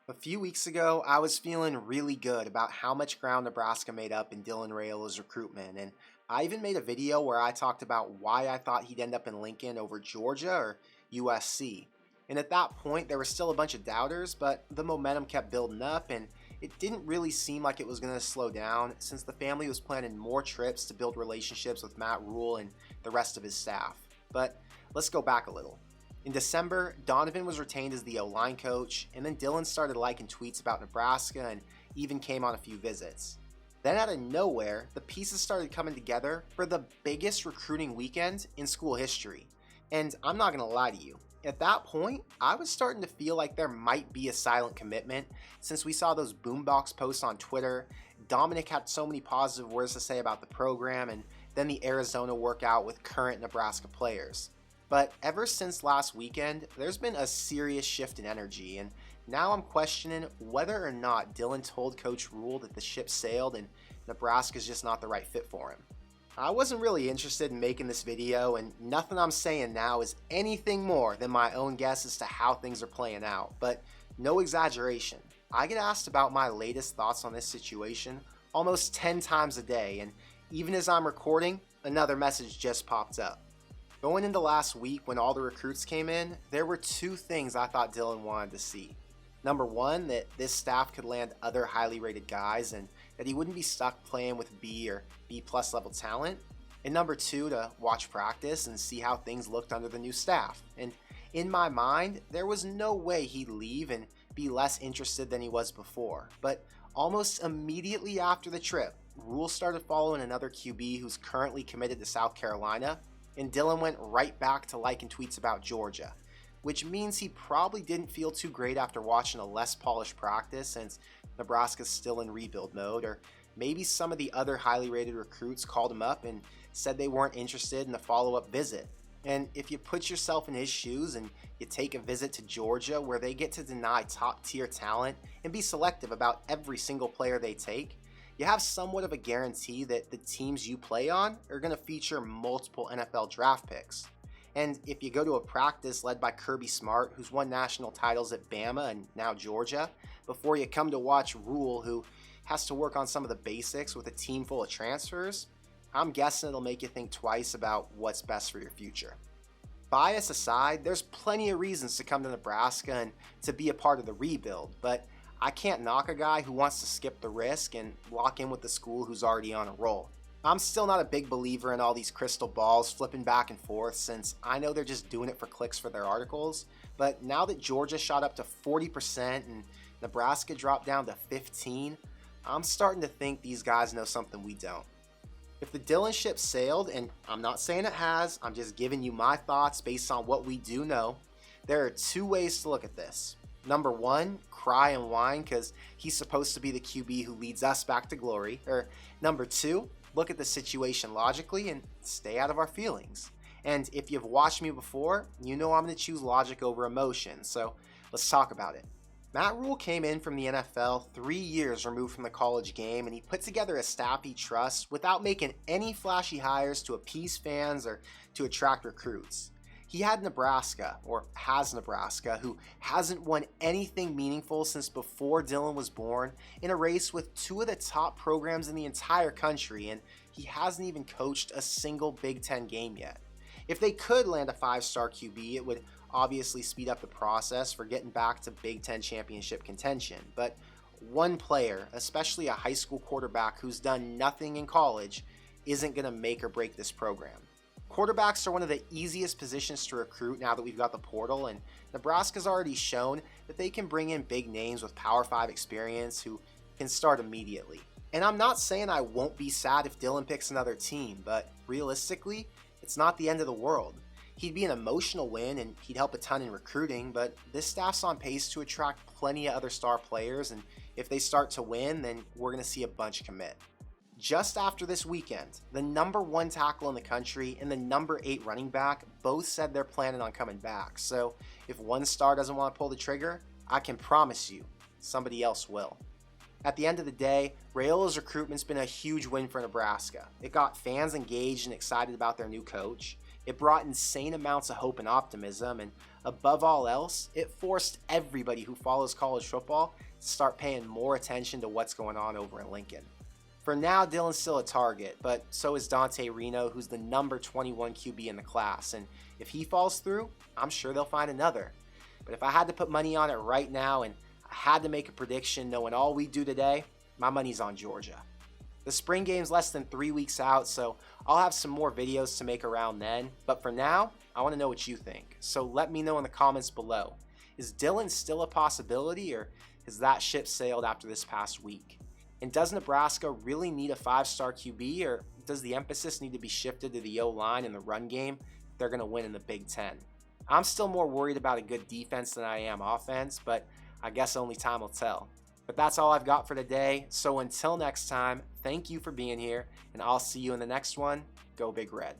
A few weeks ago, I was feeling really good about how much ground Nebraska made up in Dylan Raiola's recruitment, and I even made a video where I talked about why I thought he'd end up in Lincoln over Georgia or USC. And at that point, there were still a bunch of doubters, but the momentum kept building up, and it didn't really seem like it was going to slow down since the family was planning more trips to build relationships with Matt Rhule and the rest of his staff. But let's go back a little. In December, Donovan was retained as the O-line coach, and then Dylan started liking tweets about Nebraska and even came on a few visits. Then out of nowhere, the pieces started coming together for the biggest recruiting weekend in school history. And I'm not going to lie to you, at that point, I was starting to feel like there might be a silent commitment since we saw those boombox posts on Twitter. Dominic had so many positive words to say about the program, and then the Arizona workout with current Nebraska players. But ever since last weekend, there's been a serious shift in energy, and now I'm questioning whether or not Dylan told Coach Rhule that the ship sailed and Nebraska's just not the right fit for him. I wasn't really interested in making this video, and nothing I'm saying now is anything more than my own guess as to how things are playing out, but no exaggeration. I get asked about my latest thoughts on this situation almost 10 times a day, and even as I'm recording, another message just popped up. Going into last week when all the recruits came in, there were two things I thought Dylan wanted to see. Number one, that this staff could land other highly rated guys and that he wouldn't be stuck playing with B or B plus level talent. And number two, to watch practice and see how things looked under the new staff. And in my mind, there was no way he'd leave and be less interested than he was before. But almost immediately after the trip, Rhule started following another QB who's currently committed to South Carolina, and Dylan went right back to liking tweets about Georgia, which means he probably didn't feel too great after watching a less polished practice since Nebraska's still in rebuild mode, or maybe some of the other highly rated recruits called him up and said they weren't interested in a follow-up visit. And if you put yourself in his shoes and you take a visit to Georgia where they get to deny top-tier talent and be selective about every single player they take, you have somewhat of a guarantee that the teams you play on are going to feature multiple NFL draft picks. And if you go to a practice led by Kirby Smart, who's won national titles at Bama and now Georgia, before you come to watch Rhule, who has to work on some of the basics with a team full of transfers, I'm guessing it'll make you think twice about what's best for your future. Bias aside, there's plenty of reasons to come to Nebraska and to be a part of the rebuild, but I can't knock a guy who wants to skip the risk and lock in with the school who's already on a roll. I'm still not a big believer in all these crystal balls flipping back and forth since I know they're just doing it for clicks for their articles, but now that Georgia shot up to 40% and Nebraska dropped down to 15%, I'm starting to think these guys know something we don't. If the Dylan ship sailed, and I'm not saying it has, I'm just giving you my thoughts based on what we do know, there are two ways to look at this. Number one, cry and whine because he's supposed to be the QB who leads us back to glory. Or number two, look at the situation logically and stay out of our feelings. And if you've watched me before, you know I'm going to choose logic over emotion, so let's talk about it. Matt Rhule came in from the NFL 3 years removed from the college game, and he put together a staff he trusts without making any flashy hires to appease fans or to attract recruits. He had Nebraska, or has Nebraska, who hasn't won anything meaningful since before Dylan was born, in a race with two of the top programs in the entire country, and he hasn't even coached a single Big Ten game yet. If they could land a 5-star QB, it would obviously speed up the process for getting back to Big Ten championship contention, but one player, especially a high school quarterback who's done nothing in college, isn't going to make or break this program. Quarterbacks are one of the easiest positions to recruit now that we've got the portal, and Nebraska's already shown that they can bring in big names with Power 5 experience who can start immediately. And I'm not saying I won't be sad if Dylan picks another team, but realistically, it's not the end of the world. He'd be an emotional win and he'd help a ton in recruiting, but this staff's on pace to attract plenty of other star players, and if they start to win, then we're going to see a bunch commit. Just after this weekend, the number 1 tackle in the country and the number 8 running back both said they're planning on coming back. So if one star doesn't want to pull the trigger, I can promise you somebody else will. At the end of the day, Raiola's recruitment's been a huge win for Nebraska. It got fans engaged and excited about their new coach. It brought insane amounts of hope and optimism, and above all else, it forced everybody who follows college football to start paying more attention to what's going on over in Lincoln. For now, Dylan's still a target, but so is Dante Reno, who's the number 21 QB in the class, and if he falls through, I'm sure they'll find another. But if I had to put money on it right now and I had to make a prediction knowing all we do today, my money's on Georgia. The spring game's less than 3 weeks out, so I'll have some more videos to make around then. But for now, I want to know what you think. So let me know in the comments below. Is Dylan still a possibility, or has that ship sailed after this past week? And does Nebraska really need a 5-star QB, or does the emphasis need to be shifted to the O-line and the run game if they're going to win in the Big Ten? I'm still more worried about a good defense than I am offense, but I guess only time will tell. But that's all I've got for today. So until next time, thank you for being here, and I'll see you in the next one. Go Big Red.